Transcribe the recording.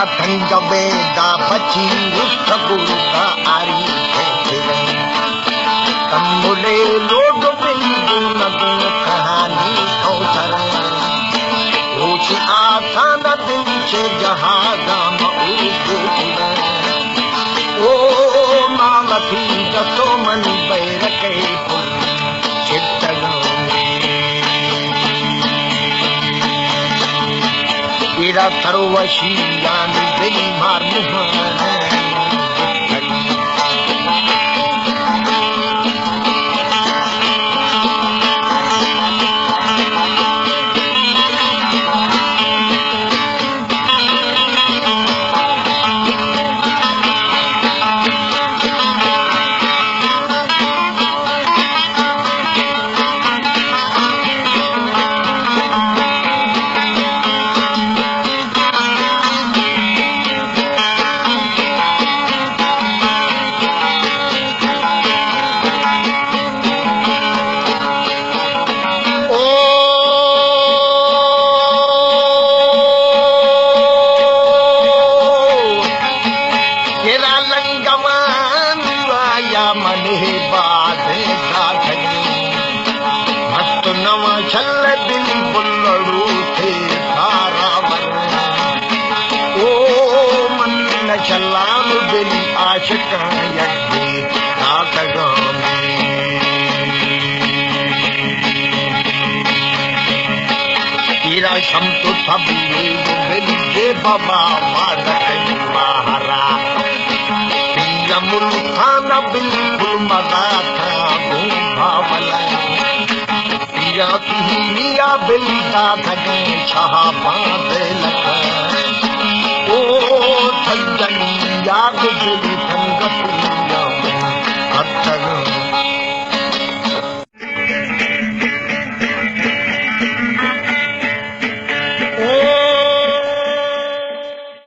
थंग बेदा बची रुख गुरुदा आरी खेरे तमुले लोड बिंदु नगु कहानी कौसर रोची आसान दिन से जहाजा मऊद ओ मालती दसो मन बैर के पुल चित्तगो तेरा सर्वशी यानी दिल मार मुहान सलाम दिल आशिका यज्ञे नाटगामी तेरा शमतो सब दिल जे बाबा महारा पिया मुल्खाना बिल्कुल मजा था भावला पिया की मिया बिल्दा थगे छहा बांध लगा ओ सज्जन याद दिल संगत